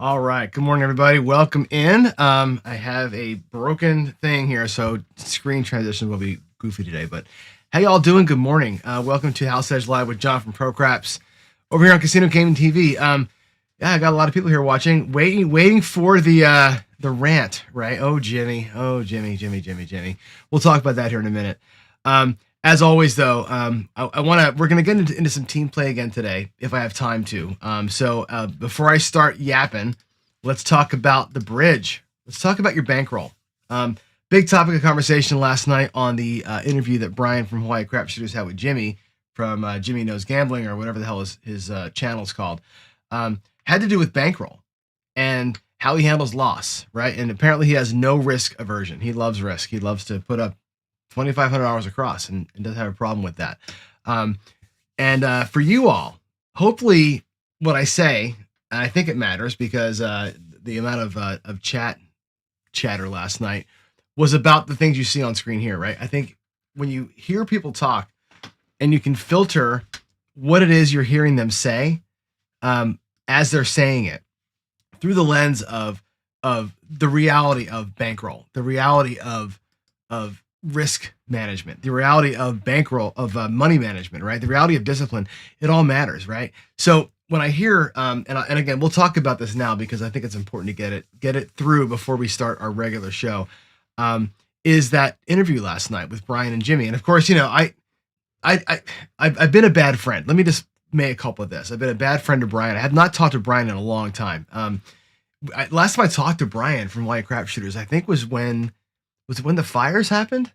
All right. Good morning, everybody. Welcome in. I have a broken thing here, so screen transition will be goofy today. But how y'all doing? Good morning. Welcome to House Edge Live with John from Pro Craps over here on Casino Gaming TV. Yeah, I got a lot of people here watching, waiting for the rant, right? Oh, Jimmy. Oh, Jimmy. We'll talk about that here in a minute. As always, though, we're gonna get into some team play again today if I have time to. So before I start yapping, let's talk about the bridge. Let's talk about your bankroll. Big topic of conversation last night on the interview that Brian from Hawaii Crap Shooters had with Jimmy from Jimmy Knows Gambling, or whatever the hell his channel's called. Had to do with bankroll and how he handles loss, right? And apparently he has no risk aversion. He loves risk. He loves to put up $2,500 across and doesn't have a problem with that. For you all, hopefully what I say, and I think it matters because the amount of chatter last night was about the things you see on screen here, right? I think when you hear people talk and you can filter what it is you're hearing them say as they're saying it through the lens of the reality of bankroll, the reality of risk management, the reality of bankroll, of money management, right? The reality of discipline, it all matters, right? So when I hear, and again, we'll talk about this now because I think it's important to get it through before we start our regular show, is that interview last night with Brian and Jimmy. And of course, you know, I've been a bad friend. Let me just make a couple of this. I've been a bad friend to Brian. I have not talked to Brian in a long time. Last time I talked to Brian from Hawaii Crap Shooters, I think was when the fires happened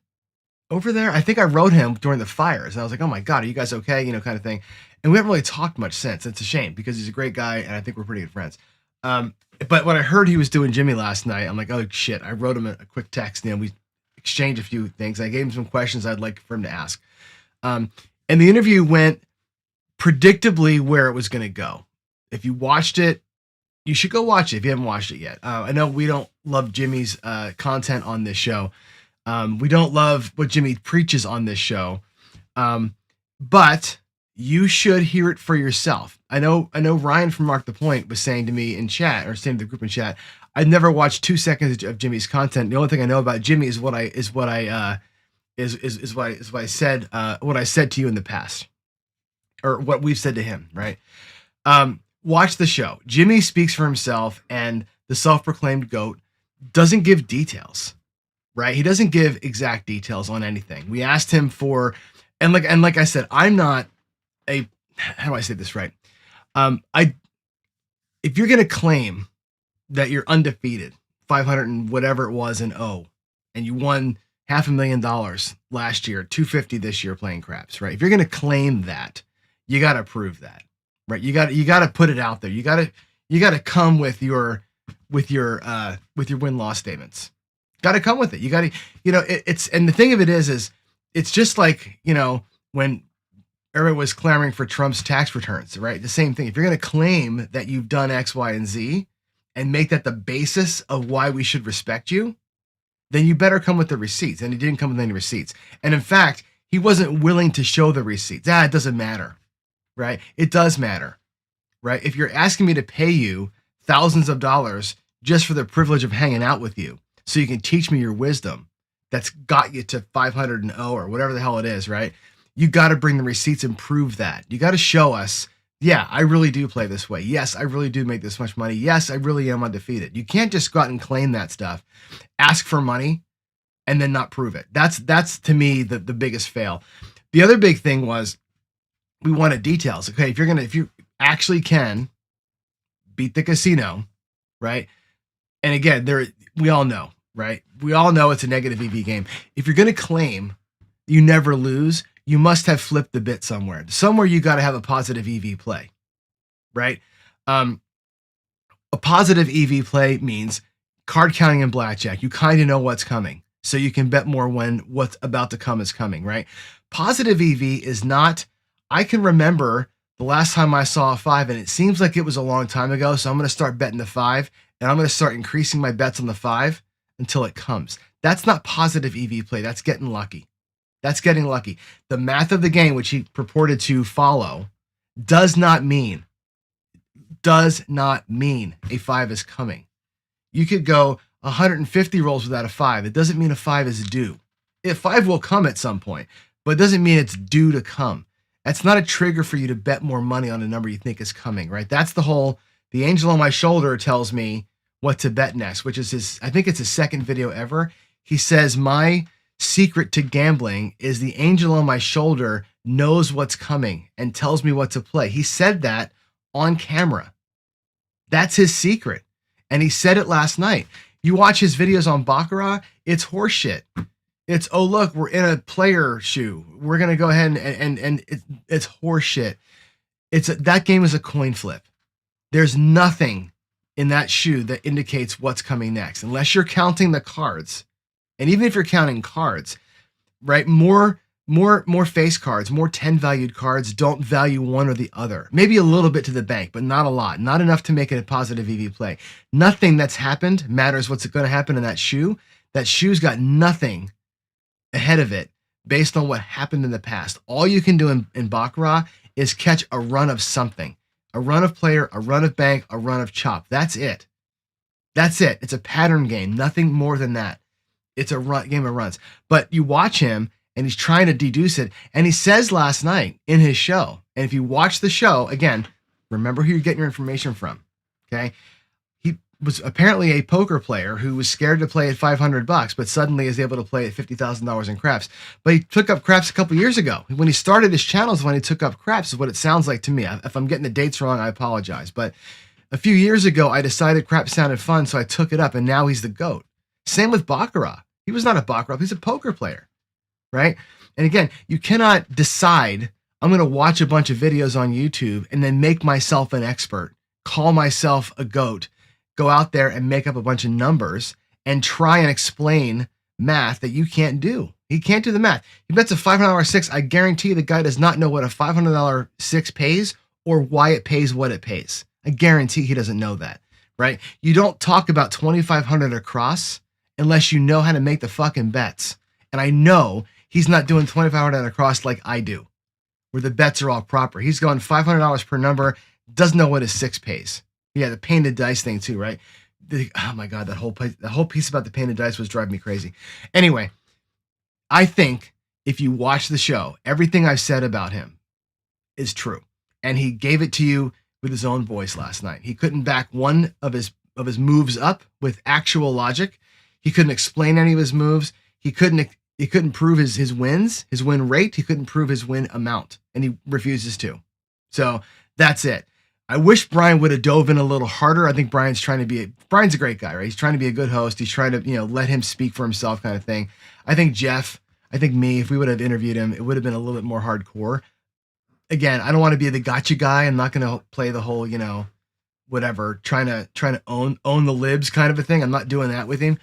over there. I think I wrote him during the fires. And I was like, oh my God, are you guys okay? You know, kind of thing. And we haven't really talked much since. It's a shame because he's a great guy and I think we're pretty good friends. But when I heard he was doing Jimmy last night, I'm like, oh shit. I wrote him a quick text and we exchanged a few things. I gave him some questions I'd like for him to ask. And the interview went predictably where it was going to go. If you watched it, you should go watch it if you haven't watched it yet. I know we don't love Jimmy's content on this show. We don't love what Jimmy preaches on this show. But you should hear it for yourself. I know Ryan from Mark the Point was saying to me in chat, or saying to the group in chat, I've never watched 2 seconds of Jimmy's content. The only thing I know about Jimmy is what I said to you in the past, or what we've said to him, right? Watch the show. Jimmy speaks for himself, and the self-proclaimed GOAT doesn't give details, right? He doesn't give exact details on anything. We asked him for, and like I said, I'm not how do I say this right? If you're going to claim that you're undefeated, 500 and whatever it was in and you won $500,000 last year, 250 this year playing craps, right? If you're going to claim that, you got to prove that. Right, you got to put it out there. You got to come with your win-loss statements. Got to come with it. You got to, it's, and the thing of it is it's just like, when everyone was clamoring for Trump's tax returns, right? The same thing. If you're going to claim that you've done X, Y, and Z and make that the basis of why we should respect you, then you better come with the receipts. And he didn't come with any receipts. And in fact, he wasn't willing to show the receipts. It doesn't matter. Right? It does matter, right? If you're asking me to pay you thousands of dollars just for the privilege of hanging out with you so you can teach me your wisdom that's got you to 500 and 0 or whatever the hell it is, right? You got to bring the receipts and prove that. You got to show us, yeah, I really do play this way. Yes, I really do make this much money. Yes, I really am undefeated. You can't just go out and claim that stuff, ask for money, and then not prove it. That's to me the biggest fail. The other big thing was, we wanted details. Okay, if you actually can beat the casino, right? And again, we all know, right? We all know it's a negative EV game. If you're going to claim you never lose, you must have flipped the bit somewhere. Somewhere you got to have a positive EV play, right? A positive EV play means card counting and blackjack. You kind of know what's coming, so you can bet more when what's about to come is coming, right? Positive EV is not, I can remember the last time I saw a 5, and it seems like it was a long time ago, so I'm going to start betting the 5, and I'm going to start increasing my bets on the 5 until it comes. That's not positive EV play. That's getting lucky. That's getting lucky. The math of the game, which he purported to follow, does not mean does not mean a 5 is coming. You could go 150 rolls without a 5. It doesn't mean a 5 is due. A 5 will come at some point, but it doesn't mean it's due to come. That's not a trigger for you to bet more money on a number you think is coming, right? That's the angel on my shoulder tells me what to bet next, which is I think it's his second video ever. He says, my secret to gambling is the angel on my shoulder knows what's coming and tells me what to play. He said that on camera. That's his secret. And he said it last night. You watch his videos on Baccarat, it's horseshit. It's, oh, look, we're in a player shoe. We're going to go ahead and it's horseshit. That game is a coin flip. There's nothing in that shoe that indicates what's coming next, unless you're counting the cards. And even if you're counting cards, right, more face cards, more 10 valued cards don't value one or the other. Maybe a little bit to the bank, but not a lot. Not enough to make it a positive EV play. Nothing that's happened matters what's going to happen in that shoe. That shoe's got nothing ahead of it based on what happened in the past. All you can do in Baccarat is catch a run of something. A run of player, a run of bank, a run of chop. That's it. That's it. It's a pattern game. Nothing more than that. It's a game of runs. But you watch him, and he's trying to deduce it. And he says last night in his show, and if you watch the show, again, remember who you're getting your information from, okay? He was apparently a poker player who was scared to play at $500, but suddenly is able to play at $50,000 in craps. But he took up craps a couple years ago. When he started his channels, when he took up craps, is what it sounds like to me. If I'm getting the dates wrong, I apologize. But a few years ago, I decided craps sounded fun, so I took it up, and now he's the GOAT. Same with Baccarat. He was not a Baccarat. He's a poker player, right? And again, you cannot decide, I'm going to watch a bunch of videos on YouTube and then make myself an expert, call myself a GOAT, go out there and make up a bunch of numbers and try and explain math that you can't do. He can't do the math. He bets a $500 6. I guarantee the guy does not know what a $500 6 pays or why it pays what it pays. I guarantee he doesn't know that, right? You don't talk about 2,500 across unless you know how to make the fucking bets. And I know he's not doing 2,500 across like I do, where the bets are all proper. He's going $500 per number, doesn't know what his 6 pays. Yeah, the painted dice thing too, right? Oh my God, that whole piece about the painted dice was driving me crazy. Anyway, I think if you watch the show, everything I've said about him is true. And he gave it to you with his own voice last night. He couldn't back one of his moves up with actual logic. He couldn't explain any of his moves. He couldn't prove his wins, his win rate. He couldn't prove his win amount, and he refuses to. So that's it. I wish Brian would have dove in a little harder. I think Brian's a great guy, right? He's trying to be a good host. He's trying to, let him speak for himself kind of thing. I think me, if we would have interviewed him, it would have been a little bit more hardcore. Again, I don't want to be the gotcha guy. I'm not going to play the whole, whatever, trying to own the libs kind of a thing. I'm not doing that with him.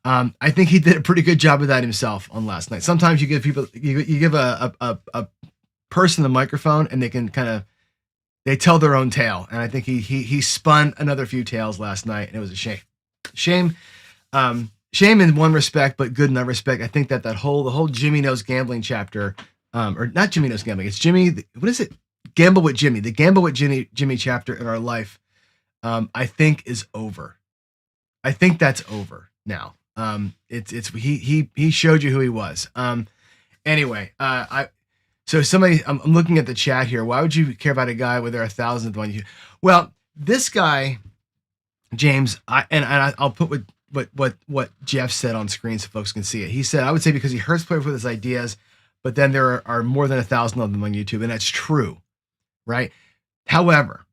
I think he did a pretty good job of that himself on last night. Sometimes you give people, you give a person the microphone and they tell their own tale. And I think he spun another few tales last night, and it was a shame. Shame in one respect, but good in another respect. I think the whole Jimmy Knows Gambling chapter, or not Jimmy Knows Gambling, it's Jimmy, what is it? Gamble with Jimmy. The Gamble with Jimmy chapter in our life, I think is over. I think that's over now. He showed you who he was. Anyway, so somebody, I'm looking at the chat here. Why would you care about a guy with their 1,000th one? Well, this guy, James, I'll put what Jeff said on screen so folks can see it. He said, I would say because he hurts players with his ideas, but then there are more than 1,000 of them on YouTube, and that's true, right? However,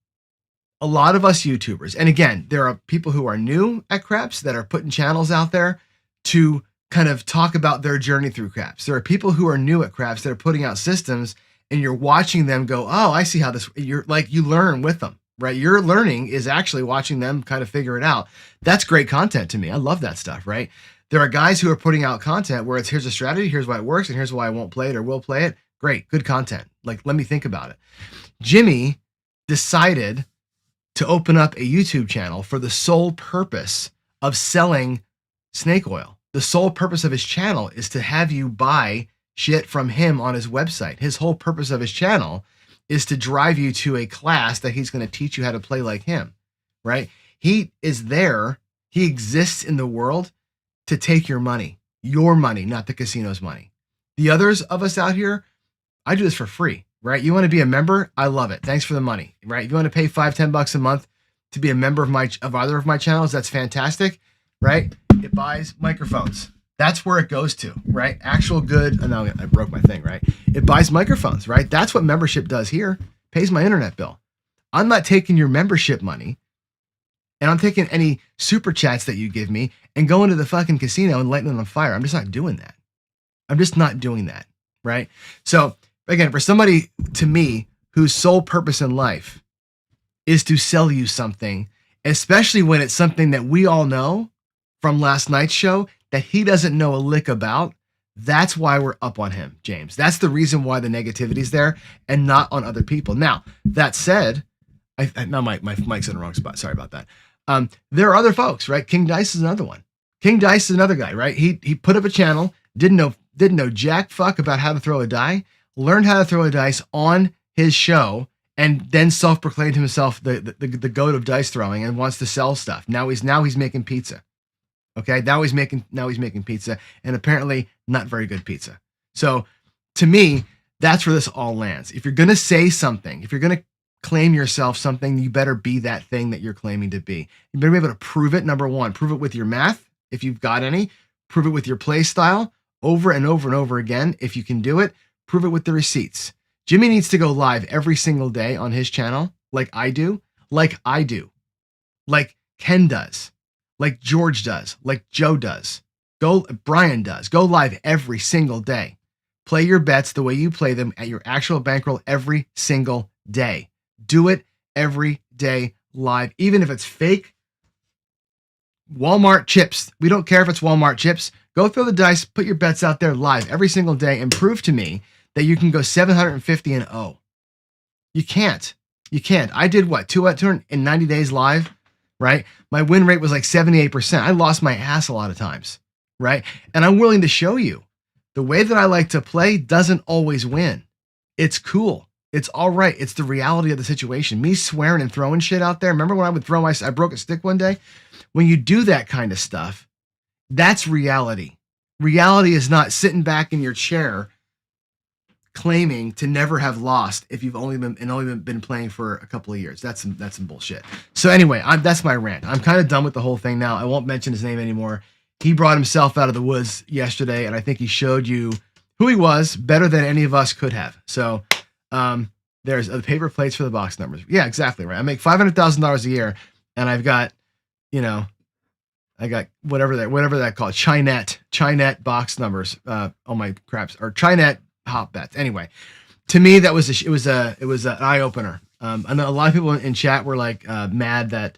a lot of us YouTubers, and again, there are people who are new at craps that are putting channels out there to kind of talk about their journey through craps. There are people who are new at craps that are putting out systems, and you're watching them go, oh, I see how this, you learn with them, right? Your learning is actually watching them kind of figure it out. That's great content to me. I love that stuff, right? There are guys who are putting out content where it's, here's a strategy, here's why it works, and here's why I won't play it or will play it. Great, good content. Let me think about it. Jimmy decided to open up a YouTube channel for the sole purpose of selling snake oil. The sole purpose of his channel is to have you buy shit from him on his website. His whole purpose of his channel is to drive you to a class that he's going to teach you how to play like him, right? He is there. He exists in the world to take your money, not the casino's money. The others of us out here, I do this for free, right? You want to be a member? I love it. Thanks for the money, right? If you want to pay $5-10 a month to be a member of either of my channels, that's fantastic, right? It buys microphones. That's where it goes to, right? Actual good. Oh, no, I broke my thing, right? It buys microphones, right? That's what membership does here. Pays my internet bill. I'm not taking your membership money, and I'm taking any super chats that you give me and going to the fucking casino and lighting it on fire. I'm just not doing that. I'm just not doing that, right? So again, for somebody to me whose sole purpose in life is to sell you something, especially when it's something that we all know from last night's show that he doesn't know a lick about, that's why we're up on him, James. That's the reason why the negativity is there and not on other people. Now, that said, now my mic's in the wrong spot. Sorry about that. There are other folks, right? King Dice is another one. King Dice is another guy, right? He put up a channel, didn't know jack fuck about how to throw a die, learned how to throw a dice on his show, and then self-proclaimed himself the goat of dice throwing and wants to sell stuff. Now he's making pizza. Okay, now he's making pizza, and apparently not very good pizza. So to me, that's where this all lands. If you're gonna say something, if you're gonna claim yourself something, you better be that thing that you're claiming to be. You better be able to prove it. Number one, prove it with your math, if you've got any. Prove it with your play style over and over and over again. If you can do it, prove it with the receipts. Jimmy needs to go live every single day on his channel, like I do, like Ken does, like George does, like Joe does, Brian does. Go live every single day. Play your bets the way you play them at your actual bankroll every single day. Do it every day live, even if it's fake Walmart chips. We don't care if it's Walmart chips. Go throw the dice, put your bets out there live every single day, and prove to me that you can go 750-0. You can't. I did what? 290 days live, right? My win rate was like 78%. I lost my ass a lot of times, right? And I'm willing to show you the way that I like to play doesn't always win. It's cool. It's all right. It's the reality of the situation. Me swearing and throwing shit out there. Remember when I would throw I broke a stick one day? When you do that kind of stuff, that's reality. Reality is not sitting back in your chair claiming to never have lost if you've only been playing for a couple of years. That's some bullshit. So anyway, that's my rant. I'm kind of done with the whole thing now. I won't mention his name anymore. He brought himself out of the woods yesterday, and I think he showed you who he was better than any of us could have. So there's the paper plates for the box numbers. Yeah, exactly right. I make $500,000 a year, and I've got, I got whatever that called Chinet box numbers on my craps, or Chinet hop bets. Anyway, to me that was it was an eye opener. I know a lot of people in chat were like mad that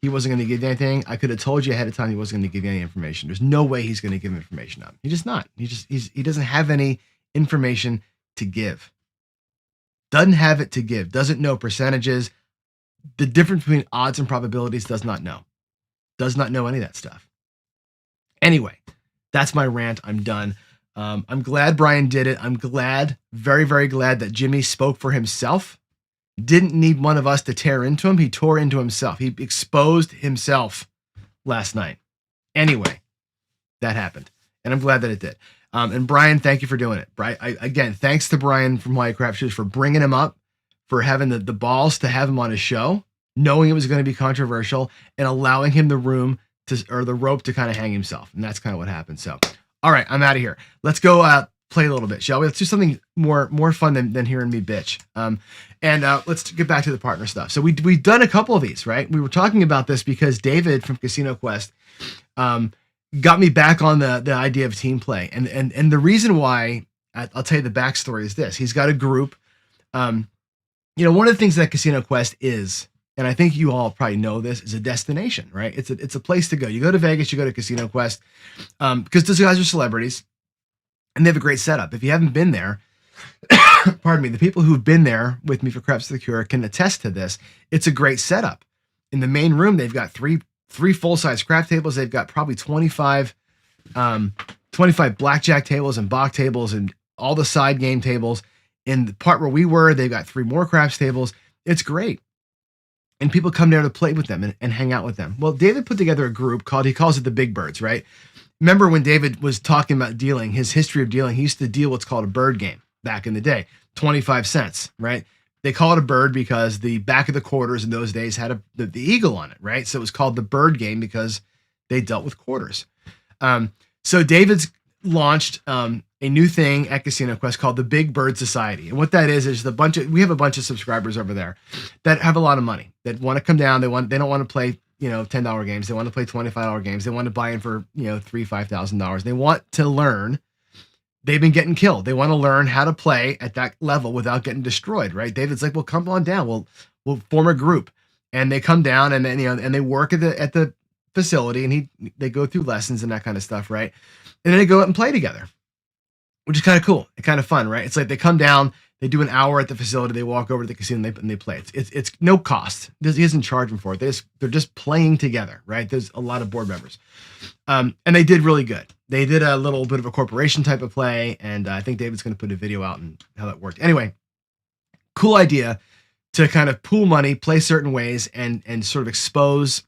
he wasn't going to give you anything. I could have told you ahead of time he wasn't going to give you any information. There's no way he's going to give information up. He's just not. He doesn't have any information to give. Doesn't have it to give. Doesn't know percentages. The difference between odds and probabilities does not know. Does not know any of that stuff. Anyway, that's my rant. I'm done. I'm glad Brian did it. I'm glad, very, very glad that Jimmy spoke for himself. Didn't need one of us to tear into him. He tore into himself. He exposed himself last night. Anyway, that happened. And I'm glad that it did. And Brian, thank you for doing it. Again, thanks to Brian from Wyatt Crap Shoes for bringing him up, for having the balls to have him on his show, knowing it was going to be controversial, and allowing him the rope to kind of hang himself. And that's kind of what happened. So, all right, I'm out of here. Let's go play a little bit, shall we? Let's do something more fun than hearing me bitch. And let's get back to the partner stuff. So we've done a couple of these, right? We were talking about this because David from Casino Quest got me back on the idea of team play. And the reason why, I'll tell you the backstory is this. He's got a group. One of the things that Casino Quest is, and I think you all probably know this, is a destination, right? It's a place to go. You go to Vegas, you go to Casino Quest, because those guys are celebrities, and they have a great setup. If you haven't been there, pardon me, the people who've been there with me for Craps to the Cure can attest to this. It's a great setup. In the main room, they've got three full-size crap tables. They've got probably 25 blackjack tables and Bach tables and all the side game tables. in the part where we were, they've got 3 more craps tables. It's great. And people come there to play with them and hang out with them. Well, David put together a group he calls it the Big Birds, right? Remember when David was talking about dealing, his history of dealing, he used to deal what's called a bird game back in the day, 25 cents, right? They call it a bird because the back of the quarters in those days had the eagle on it, right? So it was called the bird game because they dealt with quarters. So David's launched a new thing at Casino Quest called the Big Bird Society. And what that is we have a bunch of subscribers over there that have a lot of money, that want to come down. They don't want to play, $10 games. They want to play $25 games. They want to buy in for, $3,000, $5,000. They want to learn. They've been getting killed. They want to learn how to play at that level without getting destroyed, right? David's like, well, come on down. We'll form a group. And they come down and then, and they work at the facility, and they go through lessons and that kind of stuff, right? And then they go out and play together, which is kind of cool and kind of fun, right? It's like they come down, they do an hour at the facility, they walk over to the casino and they play. It's no cost. He doesn't charge them for it. They're just playing together, right? There's a lot of board members. And they did really good. They did a little bit of a corporation type of play, and I think David's going to put a video out and how that worked. Anyway, cool idea to kind of pool money, play certain ways, and sort of expose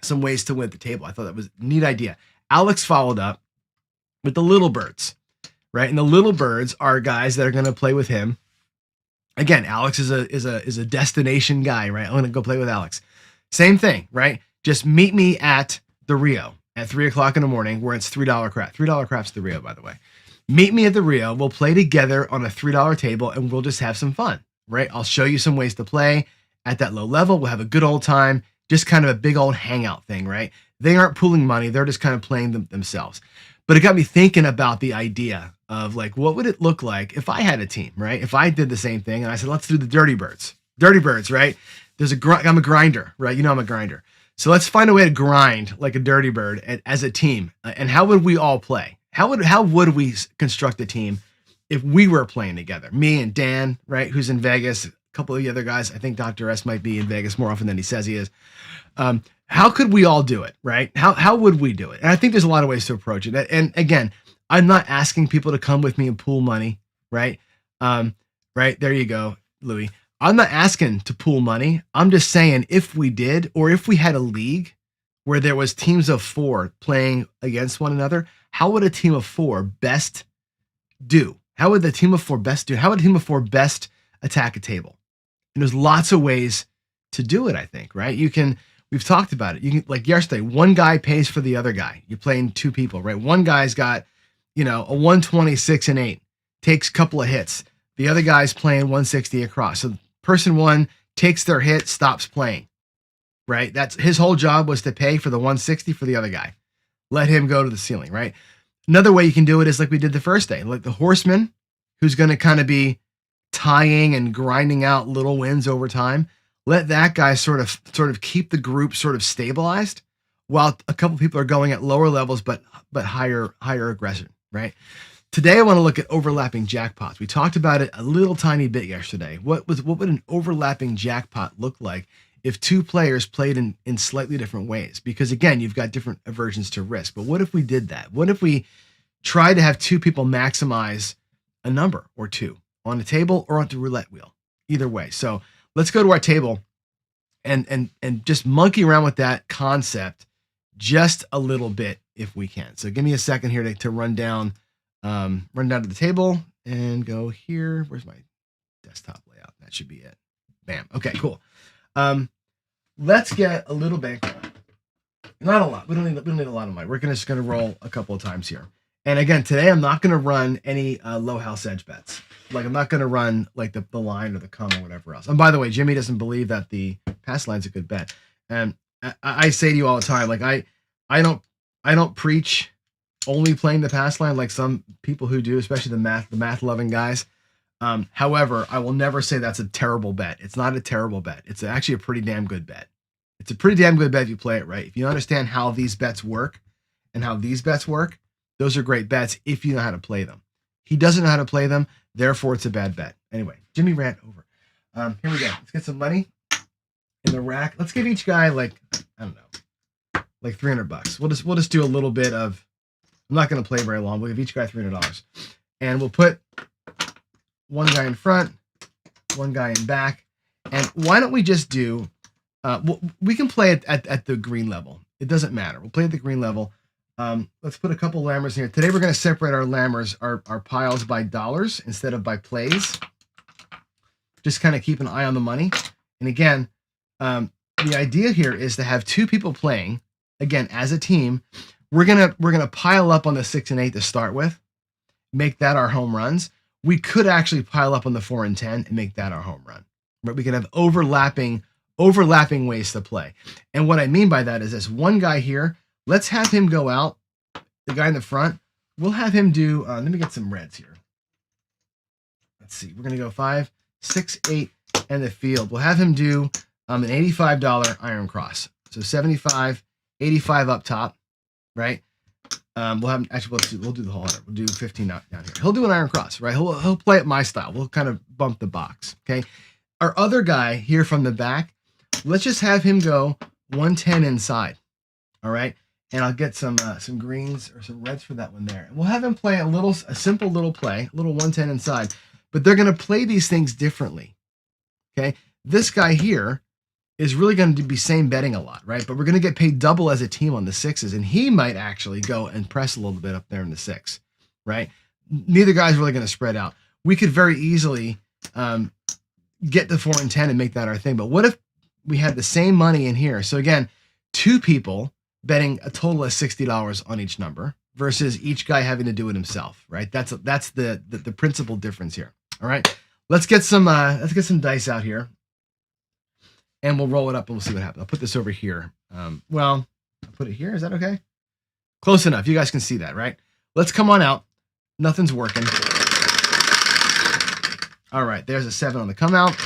some ways to win at the table. I thought that was a neat idea. Alex followed up with the Little Birds, right? And the Little Birds are guys that are going to play with him. Again, Alex is a destination guy, right? I'm going to go play with Alex. Same thing, right? Just meet me at the Rio at 3:00 in the morning, where it's $3 crap. $3 crap's the Rio, by the way. Meet me at the Rio. We'll play together on a $3 table, and we'll just have some fun, right? I'll show you some ways to play at that low level. We'll have a good old time, just kind of a big old hangout thing, right? They aren't pooling money. They're just kind of playing themselves. But it got me thinking about the idea of like, what would it look like if I had a team, right? If I did the same thing and I said, let's do the Dirty Birds. Dirty Birds, right? I'm a grinder, right? I'm a grinder. So let's find a way to grind like a Dirty Bird as a team. And how would we all play? How would we construct a team if we were playing together? Me and Dan, right? Who's in Vegas. A couple of the other guys. I think Dr. S might be in Vegas more often than he says he is. How could we all do it, right? How would we do it? And I think there's a lot of ways to approach it. And again, I'm not asking people to come with me and pool money, right? Right, there you go, Louis. I'm not asking to pool money. I'm just saying if we did, or if we had a league where there was teams of 4 playing against one another, how would a team of 4 best do? How would the team of 4 best do? How would a team of 4 best attack a table? And there's lots of ways to do it, I think, right? We've talked about it. You can, like yesterday, one guy pays for the other guy. You're playing 2 people, right? One guy's got, a 126 and 8, takes a couple of hits. The other guy's playing 160 across. So person 1 takes their hit, stops playing, right? That's his whole job, was to pay for the 160 for the other guy. Let him go to the ceiling, right? Another way you can do it is like we did the first day, like the horseman, who's going to kind of be tying and grinding out little wins over time. Let that guy sort of keep the group sort of stabilized, while a couple people are going at lower levels, but higher aggression, right? Today, I want to look at overlapping jackpots. We talked about it a little tiny bit yesterday. What would an overlapping jackpot look like if 2 players played in slightly different ways? Because again, you've got different aversions to risk. But what if we did that? What if we tried to have 2 people maximize a number or 2 on the table or on the roulette wheel? Either way. So let's go to our table and just monkey around with that concept just a little bit if we can. So give me a second here to run down to the table and go here. Where's my desktop layout? That should be it. Bam. Okay, cool. Let's get a little bit. Not a lot. We don't need a lot of money. We're just gonna roll a couple of times here. And again, today I'm not gonna run any low house edge bets. Like I'm not gonna run like the line or the come or whatever else. And by the way, Jimmy doesn't believe that the pass line's a good bet. And I say to you all the time, like I don't preach only playing the pass line like some people who do, especially the math loving guys. However, I will never say that's a terrible bet. It's not a terrible bet. It's actually a pretty damn good bet. It's a pretty damn good bet if you play it right. If you understand how these bets work and how these bets work, those are great bets if you know how to play them. He doesn't know how to play them, therefore it's a bad bet. Anyway, Jimmy ran over. Here we go. Let's get some money in the rack. Let's give each guy like, I don't know, like $300. We'll just do a little bit of. I'm not going to play very long. We'll give each guy $300, and we'll put one guy in front, one guy in back. And why don't we just do, we can play it at the green level. It doesn't matter. We'll play at the green level. Let's put a couple lammers here. Today we're going to separate our lammers, our piles by dollars instead of by plays. Just kind of keep an eye on the money. And again, the idea here is to have two people playing, again, as a team. We're gonna pile up on the 6 and 8 to start with, make that our home runs. We could actually pile up on the 4 and 10 and make that our home run. But we can have overlapping ways to play. And what I mean by that is this one guy here, let's have him go out, the guy in the front, we'll have him do, let me get some reds here. Let's see, we're gonna go 5, 6, 8, and the field. We'll have him do an $85 iron cross. So 75, 85 up top, right? We'll have, actually, we'll do the whole 100. We'll do 15 down here. He'll do an iron cross, right? He'll play it my style. We'll kind of bump the box, okay? Our other guy here from the back, let's just have him go 110 inside, all right? And I'll get some greens or some reds for that one there. We'll have him play a simple little play, a little 110 inside, but they're going to play these things differently, okay? This guy here is really going to be same betting a lot, right? But we're going to get paid double as a team on the 6s, and he might actually go and press a little bit up there in the 6, right? Neither guy's really going to spread out. We could very easily get the 4 and 10 and make that our thing. But what if we had the same money in here? So again, two people betting a total of $60 on each number versus each guy having to do it himself, right? That's the principal difference here. All right, let's get some dice out here. And we'll roll it up and we'll see what happens. I'll put this over here. Well, I'll put it here. Is that okay? Close enough. You guys can see that, right? Let's come on out. Nothing's working. All right. There's a 7 on the come out.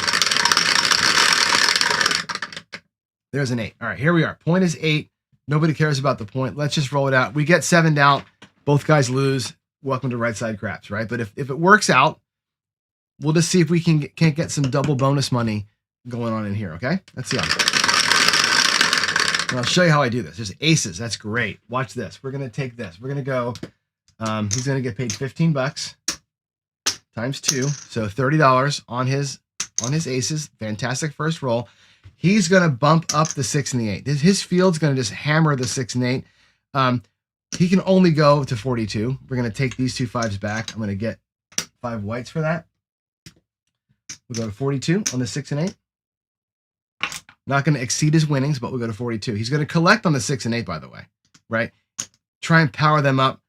There's an 8. All right. Here we are. Point is 8. Nobody cares about the point. Let's just roll it out. We get 7 out. Both guys lose. Welcome to right side craps, right? But if it works out, we'll just see if we can't get some double bonus money going on in here, okay? Let's see. And I'll show you how I do this. There's aces. That's great. Watch this. We're going to take this. We're going to go, he's going to get paid $15 times 2. So $30 on his aces. Fantastic first roll. He's going to bump up the 6 and the 8. His field's going to just hammer the 6 and 8. He can only go to 42. We're going to take these 2 5s back. I'm going to get 5 whites for that. We'll go to 42 on the 6 and 8. Not going to exceed his winnings, but we'll go to 42. He's going to collect on the 6 and 8, by the way, right? Try and power them up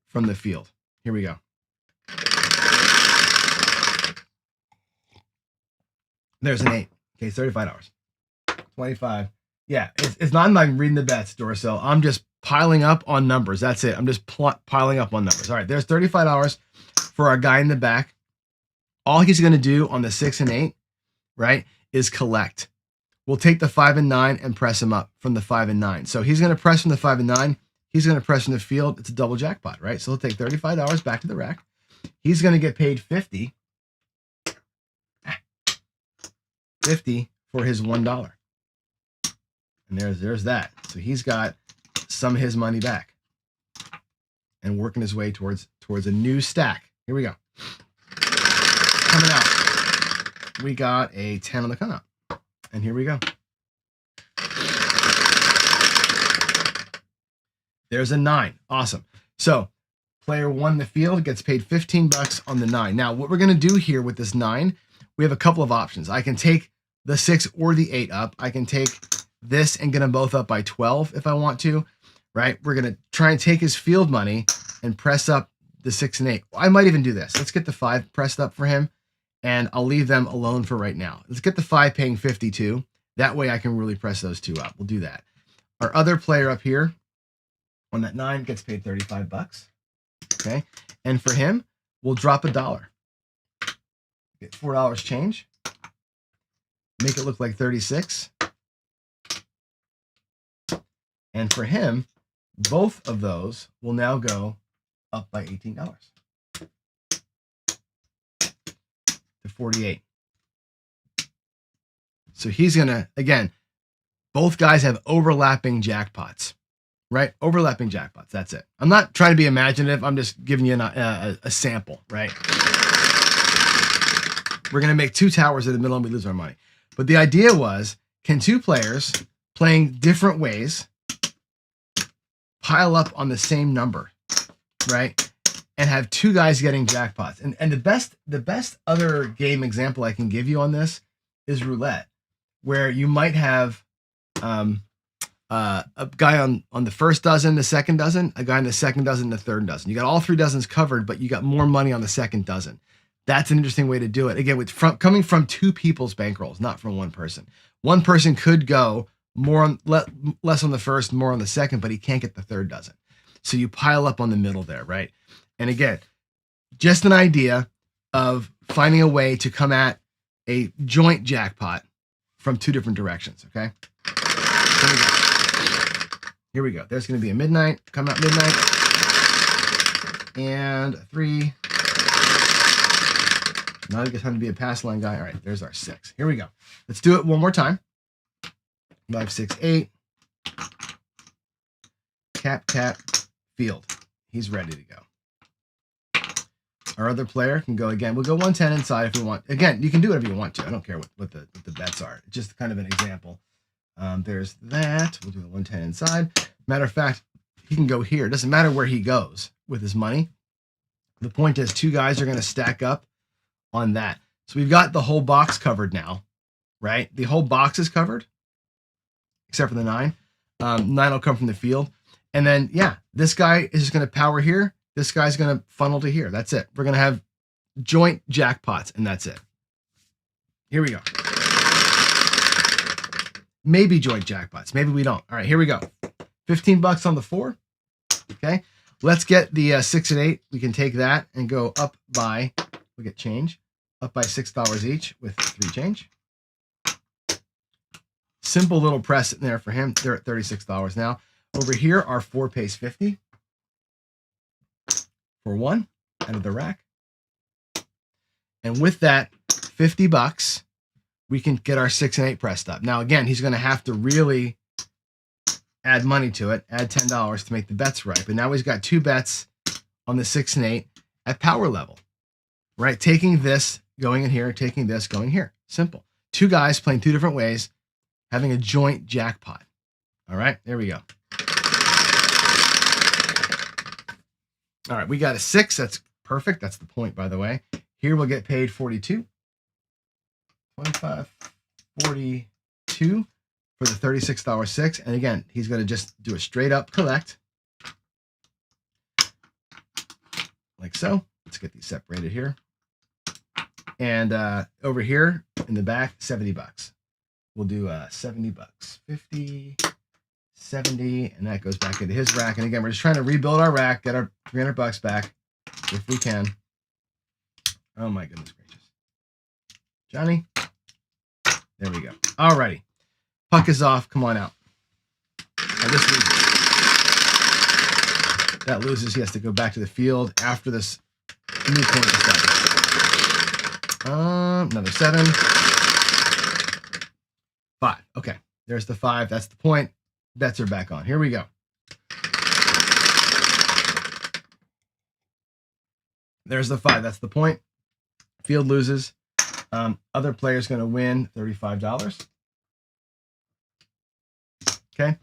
from the field. Here we go. There's an 8. Okay, $35. 25. Yeah, it's not I'm not even reading the bets, Dorso. I'm just piling up on numbers. That's it. I'm just piling up on numbers. All right, there's $35 for our guy in the back. All he's going to do on the 6 and 8, right, is collect. We'll take the 5 and 9 and press him up from the 5 and 9. So he's going to press from the 5 and 9. He's going to press from the field. It's a double jackpot, right? So he'll take $35 back to the rack. He's going to get paid $50 for his $1. And there's that. So he's got some of his money back and working his way towards a new stack. Here we go. Coming out. We got a 10 on the come out. And here we go. There's a 9. Awesome. So player 1 in the field gets paid $15 on the 9. Now, what we're going to do here with this 9, we have a couple of options. I can take the 6 or the 8 up. I can take this and get them both up by 12 if I want to, right? We're going to try and take his field money and press up the 6 and 8. I might even do this. Let's get the 5 pressed up for him. And I'll leave them alone for right now. Let's get the 5 paying 52. That way I can really press those 2 up. We'll do that. Our other player up here on that 9 gets paid $35. Okay. And for him, we'll drop $1. Get $4 change. Make it look like 36. And for him, both of those will now go up by $18. To 48. So he's going to, again, both guys have overlapping jackpots, right? Overlapping jackpots. That's it. I'm not trying to be imaginative. I'm just giving you a sample, right? we're going to make 2 towers in the middle and we lose our money. But the idea was, can 2 players playing different ways pile up on the same number, right? And have 2 guys getting jackpots. And the best other game example I can give you on this is roulette, where you might have a guy on the first dozen, the second dozen, a guy on the second dozen, the third dozen. You got all 3 dozens covered, but you got more money on the second dozen. That's an interesting way to do it. Again, coming from 2 people's bankrolls, not from one person. One person could go less on the first, more on the second, but he can't get the third dozen. So you pile up on the middle there, right? And again, just an idea of finding a way to come at a joint jackpot from 2 different directions, okay? Here we go. There's going to be a midnight, come out midnight, and a 3. Not a good time to be a pass line guy. All right, there's our 6. Here we go. Let's do it one more time. 5, 6, 8. Cap, field. He's ready to go. Our other player can go again. We'll go 110 inside if we want. Again, you can do whatever you want to. I don't care what the bets are. Just kind of an example. There's that. We'll do the 110 inside. Matter of fact, he can go here. It doesn't matter where he goes with his money. The point is 2 guys are going to stack up on that. So we've got the whole box covered now, right? The whole box is covered, except for the 9. 9 will come from the field. And then, yeah, this guy is just going to power here. This guy's going to funnel to here. That's it. We're going to have joint jackpots, and that's it. Here we go. Maybe joint jackpots. Maybe we don't. All right, here we go. $15 on the 4. Okay. Let's get the 6 and 8. We can take that and go up by, we'll get change, up by $6 each with 3 change. Simple little press in there for him. They're at $36 now. Over here, our 4 pays 50 for 1 out of the rack. And with that $50, we can get our 6 and 8 pressed up. Now, again, he's going to have to really add money to it, add $10 to make the bets right. But now he's got 2 bets on the 6 and 8 at power level, right? Taking this, going in here, taking this, going here. Simple. 2 guys playing 2 different ways, having a joint jackpot. All right, there we go. All right, we got a 6. That's perfect. That's the point, by the way. Here we'll get paid 42. 25, 42 for the $36 6. And again, he's going to just do a straight up collect. Like so. Let's get these separated here. And over here in the back, $70. We'll do $70. 50, 70, and that goes back into his rack. And again, we're just trying to rebuild our rack, get our $300 back if we can. Oh my goodness gracious. Johnny. There we go. Alrighty. Puck is off. Come on out. Now this loses. That loses. He has to go back to the field after this new point is done. Another 7. 5. Okay. There's the 5. That's the point. Bets are back on. Here we go. There's the 5. That's the point. Field loses. Other player's going to win $35. Okay.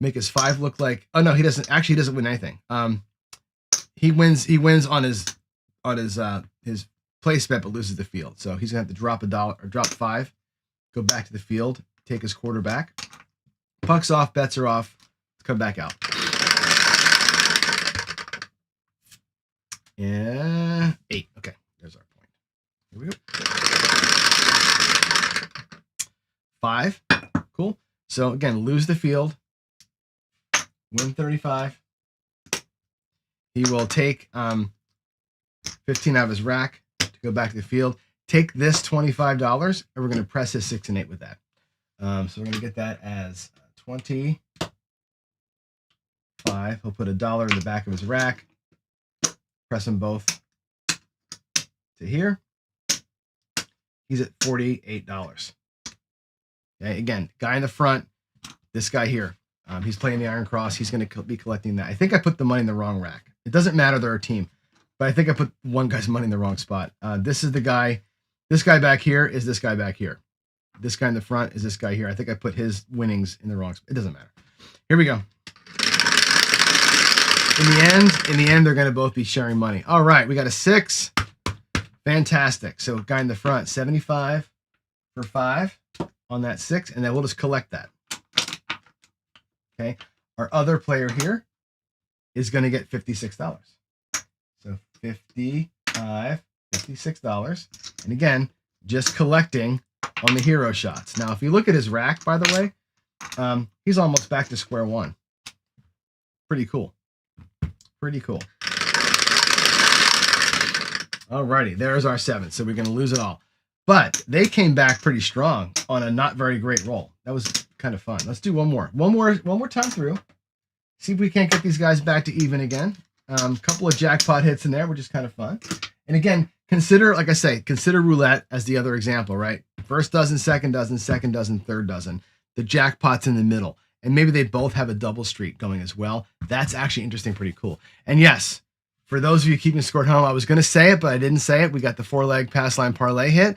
Make his 5 look like, oh no, he doesn't. Actually, he doesn't win anything. He wins on his place bet, but loses the field. So he's going to have to drop $1 or drop 5, go back to the field, take his quarter back. Puck's off, bets are off. Let's come back out. Yeah, 8. Okay, there's our point. Here we go. 5. Cool. So again, lose the field. Win 35. He will take 15 out of his rack to go back to the field. Take this $25, and we're going to press his 6 and 8 with that. So we're going to get that as 25. He'll put $1 in the back of his rack. Press them both to here. He's at $48. Okay, again, guy in the front, this guy here. He's playing the Iron Cross. He's going to be collecting that. I think I put the money in the wrong rack. It doesn't matter, they're a team. But I think I put one guy's money in the wrong spot. This is the guy This guy back here is this guy back here. This guy in the front is this guy here. I think I put his winnings in the wrong spot. It doesn't matter. Here we go. In the end, they're going to both be sharing money. All right, we got a 6. Fantastic. So guy in the front, 75 for 5 on that 6, and then we'll just collect that. Okay. Our other player here is going to get $56. So $56. And again, just collecting on the hero shots. Now, if you look at his rack, by the way, he's almost back to square one. Pretty cool. Pretty cool. Alrighty, there's our 7. So we're going to lose it all. But they came back pretty strong on a not very great roll. That was kind of fun. Let's do one more. One more time through. See if we can't get these guys back to even again. Couple of jackpot hits in there, which is kind of fun. And again, consider, like I say, consider roulette as the other example, right? First dozen, second dozen, third dozen. The jackpot's in the middle. And maybe they both have a double streak going as well. That's actually interesting, pretty cool. And yes, for those of you keeping score at home, I was going to say it, but I didn't say it. We got the 4-leg pass line parlay hit.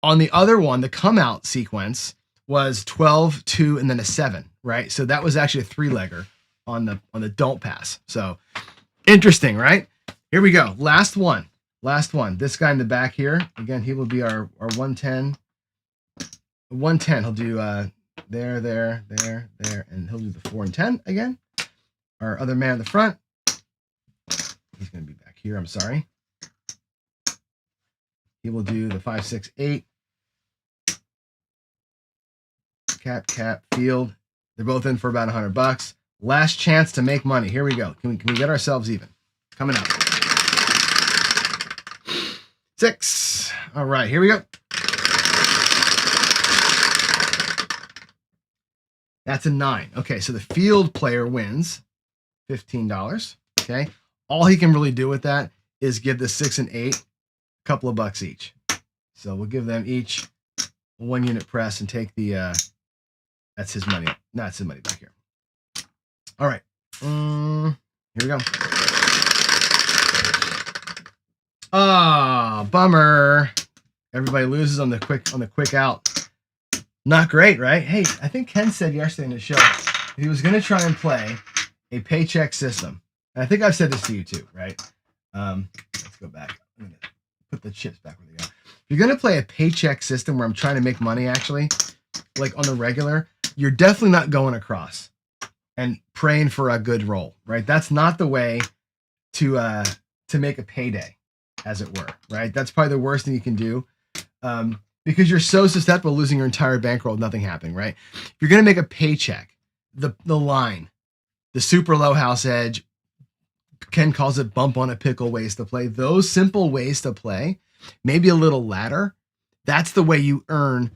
On the other one, the come out sequence was 12, 2, and then a 7, right? So that was actually a 3-legger on the don't pass. So interesting, right? Here we go. Last one. This guy in the back here. Again, he will be our 110. 110. He'll do there, and he'll do the 4 and 10 again. Our other man in the front. He's going to be back here. I'm sorry. He will do the 5, 6, 8. Cap, field. They're both in for about $100. Last chance to make money. Here we go. Can we get ourselves even? Coming up. 6. All right, here we go. That's a 9. Okay, so the field player wins $15. Okay. All he can really do with that is give the 6 and 8 a couple of bucks each. So we'll give them each 1 unit press and take the that's his money. No, that's his money back here. All right. Here we go. Ah, bummer. Everybody loses on the quick out. Not great, right? Hey, I think Ken said yesterday in the show he was going to try and play a paycheck system. And I think I've said this to you too, right? Let's go back. I'm going to put the chips back where they go. If you're going to play a paycheck system where I'm trying to make money actually, like on the regular, you're definitely not going across and praying for a good roll, right? That's not the way to make a payday, as it were, right? That's probably the worst thing you can do because you're so susceptible to losing your entire bankroll with nothing happening, right? If you're going to make a paycheck, the line, the super low house edge, Ken calls it bump on a pickle ways to play. Those simple ways to play, maybe a little ladder, that's the way you earn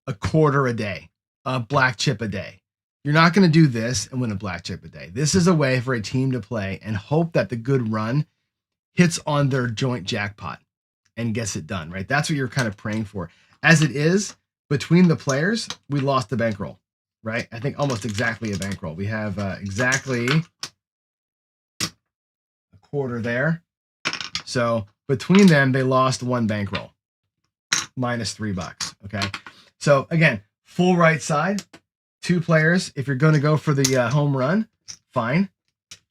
a quarter a day, a black chip a day. You're not going to do this and win a black chip a day. This is a way for a team to play and hope that the good run hits on their joint jackpot and gets it done, right? That's what you're kind of praying for. As it is, between the players, we lost the bankroll, right? I think almost exactly a bankroll. We have exactly a quarter there. So between them, they lost 1 bankroll, minus $3, okay? So again, full right side, 2 players. If you're going to go for the home run, fine.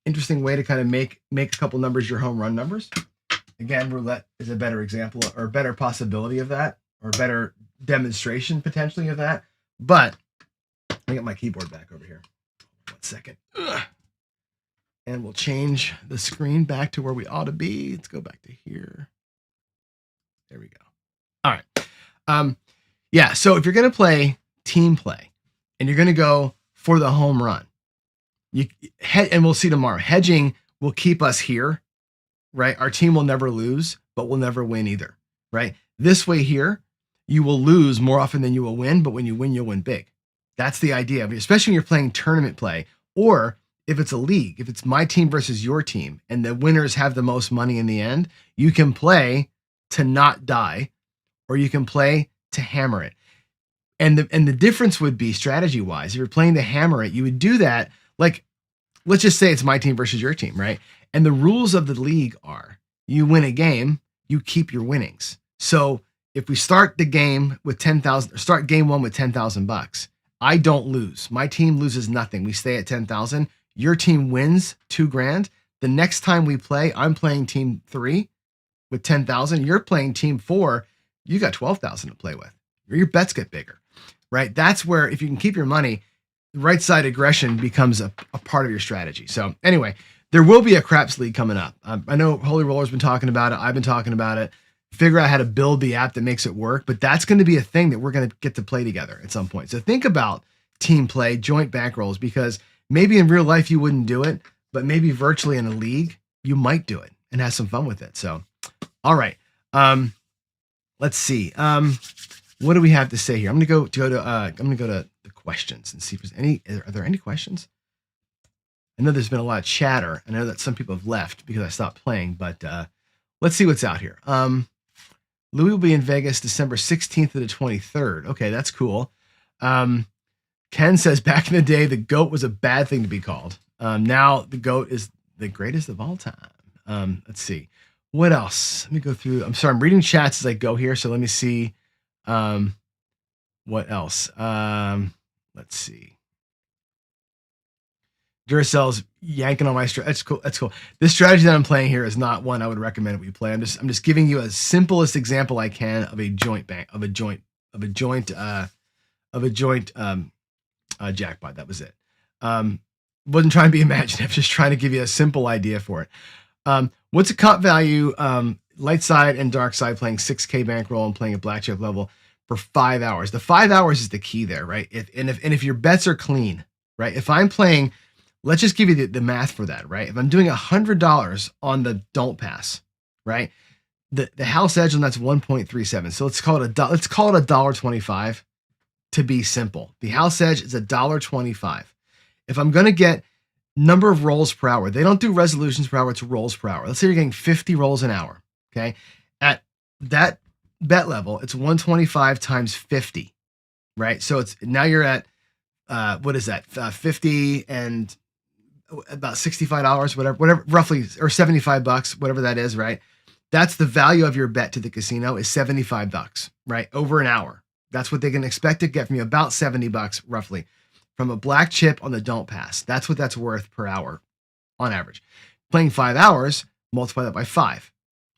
Interesting way to kind of make a couple numbers your home run numbers. Again, roulette is a better example or a better possibility of that, or a better demonstration potentially of that. But let me get my keyboard back over here. 1 second. Ugh. And we'll change the screen back to where we ought to be. Let's go back to here. There we go. All right. Yeah, so if you're going to play team play and you're going to go for the home run, and we'll see tomorrow, hedging will keep us here, right? Our team will never lose, but we'll never win either, right? This way here, you will lose more often than you will win, but when you win, you'll win big. That's the idea of it, especially when you're playing tournament play, or if it's a league, if it's my team versus your team, and the winners have the most money in the end, you can play to not die, or you can play to hammer it. And the difference would be strategy-wise. If you're playing to hammer it, you would do that. Like, let's just say it's my team versus your team, right? And the rules of the league are you win a game, you keep your winnings. So if we start the game with 10,000, start game one with $10,000, I don't lose. My team loses nothing. We stay at 10,000. Your team wins $2,000. The next time we play, I'm playing team 3 with 10,000. You're playing team 4. You got 12,000 to play with. Your bets get bigger, right? That's where if you can keep your money, right side aggression becomes a part of your strategy. So anyway, there will be a craps league coming up. I know Holy Roller's been talking about it. I've been talking about it. Figure out how to build the app that makes it work. But that's going to be a thing that we're going to get to play together at some point. So think about team play, joint bankrolls, because maybe in real life you wouldn't do it, but maybe virtually in a league, you might do it and have some fun with it. So, all right. Let's see. What do we have to say here? I'm going to go to the questions and see if there's any. Are there any questions? I know there's been a lot of chatter. I know that some people have left because I stopped playing, but let's see what's out here. Louis will be in Vegas December 16th to the 23rd. Okay, that's cool. Ken says back in the day, the GOAT was a bad thing to be called. Now the GOAT is the greatest of all time. Let's see. What else? Let me go through. I'm sorry, I'm reading chats as I go here. So let me see. What else? Let's see. Duracell's yanking on my strategy. That's cool. That's cool. This strategy that I'm playing here is not one I would recommend we play. I'm just giving you a simplest example I can of a joint jackpot. That was it. Wasn't trying to be imaginative. Just trying to give you a simple idea for it. What's a comp value? Light side and dark side playing 6K bankroll and playing a blackjack level for 5 hours. The 5 hours is the key there, right? If your bets are clean, right? If I'm playing, let's just give you the math for that, right? If I'm doing $100 on the don't pass, right? The house edge on that's 1.37. So let's call it $1.25 to be simple. The house edge is $1.25. If I'm going to get number of rolls per hour, they don't do resolutions per hour, it's rolls per hour. Let's say you're getting 50 rolls an hour. Okay. At that bet level, it's 125 times 50, right? So it's now you're at, what is that? 50 and about $65, whatever, roughly, or $75, whatever that is, right? That's the value of your bet to the casino is $75, right? Over an hour. That's what they can expect to get from you, about $70 roughly from a black chip on the don't pass. That's what that's worth per hour on average. Playing 5 hours, multiply that by 5.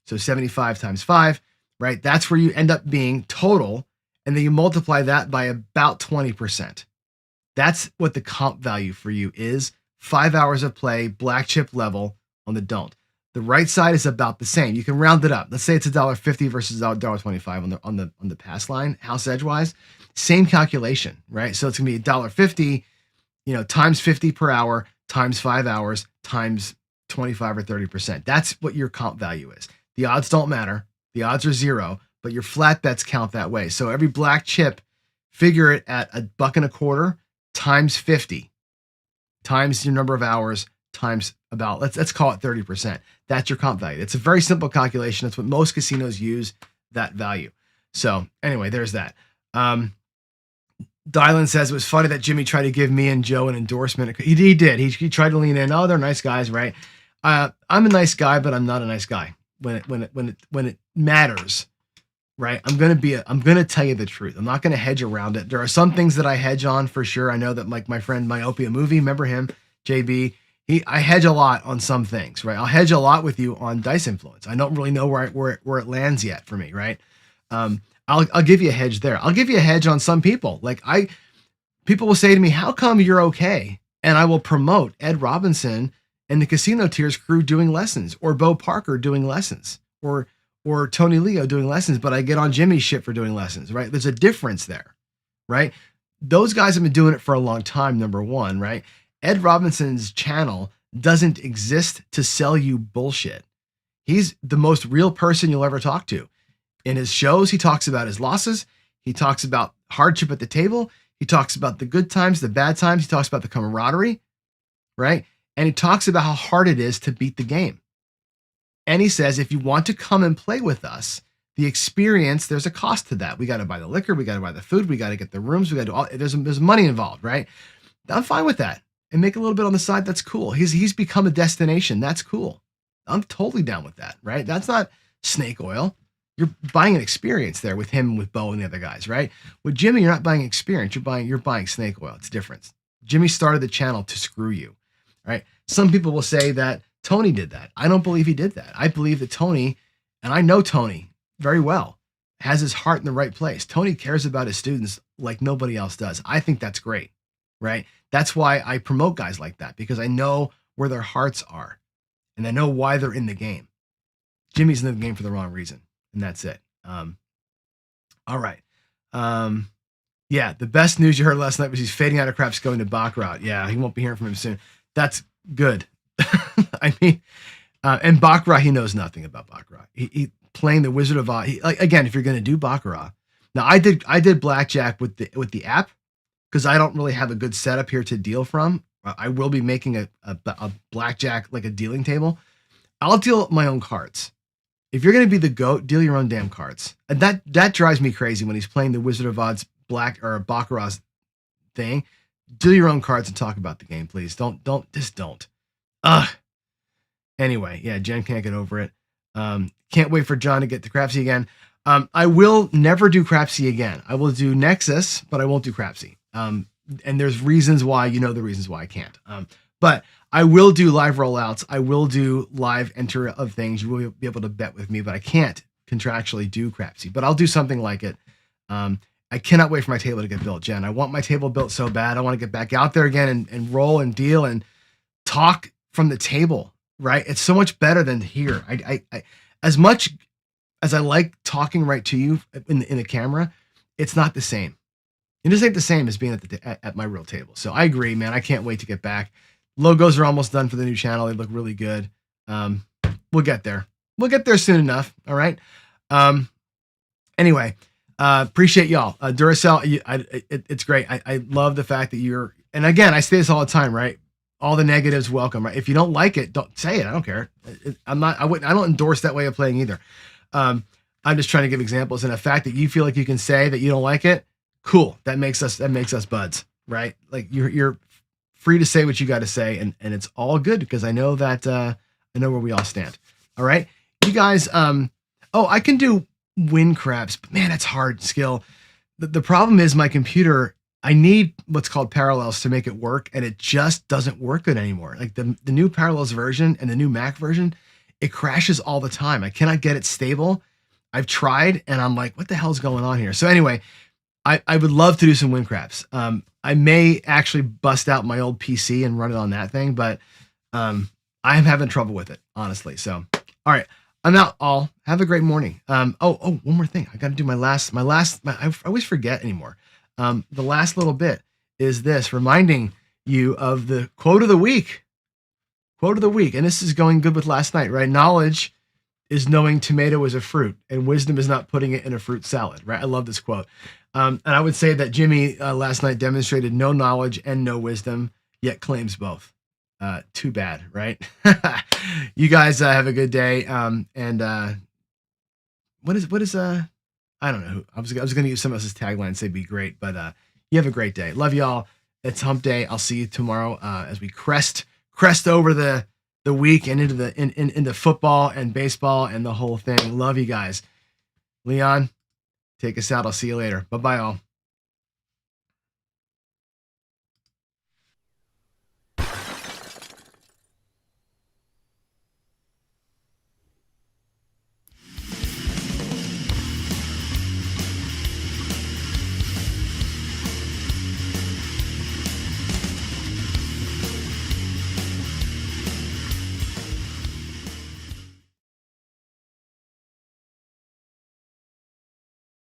So 75 times 5, right? That's where you end up being total. And then you multiply that by about 20%. That's what the comp value for you is. 5 hours of play, black chip level on the don't. The right side is about the same. You can round it up. Let's say it's $1.50 versus $1.25 on the pass line, house edge wise. Same calculation, right? So it's gonna be $1.50, times 50 per hour, times 5 hours, times 25 or 30%. That's what your comp value is. The odds don't matter. The odds are 0, but your flat bets count that way. So every black chip, figure it at $1.25 times 50 times your number of hours times about, let's call it 30%. That's your comp value. It's a very simple calculation. That's what most casinos use, that value. So anyway, there's that. Dylan says it was funny that Jimmy tried to give me and Joe an endorsement. He did. He tried to lean in. Oh, they're nice guys, right? I'm a nice guy, but I'm not a nice guy when it matters, right? I'm gonna tell you the truth. I'm not gonna hedge around it. There are some things that I hedge on for sure. I know that like my friend Myopia Movie, remember him, JB? I hedge a lot on some things, right? I'll hedge a lot with you on dice influence. I don't really know where it lands yet for me, right? I'll give you a hedge there. I'll give you a hedge on some people. People will say to me, "How come you're okay?" And I will promote Ed Robinson and the Casino Tears crew doing lessons, or Bo Parker doing lessons, or Tony Leo doing lessons, but I get on Jimmy's shit for doing lessons, right? There's a difference there, right? Those guys have been doing it for a long time, number one, right? Ed Robinson's channel doesn't exist to sell you bullshit. He's the most real person you'll ever talk to. In his shows, he talks about his losses. He talks about hardship at the table. He talks about the good times, the bad times. He talks about the camaraderie, right? And he talks about how hard it is to beat the game. And he says, if you want to come and play with us, the experience, there's a cost to that. We got to buy the liquor. We got to buy the food. We got to get the rooms. We got to do there's money involved, right? I'm fine with that. And make a little bit on the side. That's cool. He's become a destination. That's cool. I'm totally down with that, right? That's not snake oil. you're buying an experience there with him and with Bo and the other guys, right? With Jimmy, you're not buying experience. You're buying snake oil. It's different. Jimmy started the channel to screw you, right? Some people will say that Tony did that. I don't believe he did that. I believe that Tony, and I know Tony very well, has his heart in the right place. Tony cares about his students like nobody else does. I think that's great, right? That's why I promote guys like that, because I know where their hearts are and I know why they're in the game. Jimmy's in the game for the wrong reason, and that's it. All right. Yeah, the best news you heard last night was he's fading out of craps going to Baccarat. Yeah, he won't be hearing from him soon. That's good. I mean, and Baccarat, he knows nothing about Baccarat. He playing the Wizard of Oz. Like, again, if you're going to do Baccarat, now I did blackjack with the app because I don't really have a good setup here to deal from. I will be making a blackjack, like a dealing table. I'll deal my own cards. If you're going to be the GOAT, deal your own damn cards. And that drives me crazy when he's playing the Wizard of Oz black or Baccarat thing. Deal your own cards and talk about the game, please. Don't. Ugh. Anyway, yeah, Jen can't get over it. Can't wait for John to get to Crapsy again. I will never do Crapsy again. I will do Nexus, but I won't do Crapsy. And there's reasons why, the reasons why I can't. But I will do live rollouts. I will do live enter of things. You will be able to bet with me, but I can't contractually do Crapsy. But I'll do something like it. I cannot wait for my table to get built, Jen. I want my table built so bad. I want to get back out there again and roll and deal and talk from the table, right? It's so much better than here. I as much as I like talking right to you in the camera, it's not the same. It just ain't the same as being at my real table. So I agree, man. I can't wait to get back. Logos are almost done for the new channel. They look really good. We'll get there. We'll get there soon enough. All right. Anyway, appreciate y'all. Duracell, it's great. I love the fact that you're, and again, I say this all the time, right? All the negatives welcome, right? If you don't like it, don't say it. I don't care. I don't endorse that way of playing either. I'm just trying to give examples, and the fact that you feel like you can say that you don't like it, cool. That makes us buds, right? Like you're free to say what you got to say, and it's all good because I know that I know where we all stand. All right, you guys. I can do win craps, but man, that's hard skill. The problem is my computer. I need what's called Parallels to make it work, and it just doesn't work good anymore. Like the new Parallels version and the new Mac version, it crashes all the time. I cannot get it stable. I've tried, and I'm like, what the hell's going on here? So anyway, I would love to do some win craps. I may actually bust out my old PC and run it on that thing, but I'm having trouble with it, honestly. So, all right, I'm out. All have a great morning. One more thing. I got to do my last. I always forget anymore. The last little bit is this, reminding you of the quote of the week. Quote of the week, and this is going good with last night, right? Knowledge is knowing tomato is a fruit, and wisdom is not putting it in a fruit salad, right? I love this quote. And I would say that Jimmy last night demonstrated no knowledge and no wisdom, yet claims both. Too bad, right? You guys have a good day. What is I don't know. I was going to use someone else's tagline and say be great, but you have a great day. Love y'all. It's hump day. I'll see you tomorrow as we crest over the week and into football and baseball and the whole thing. Love you guys. Leon, take us out. I'll see you later. Bye-bye all.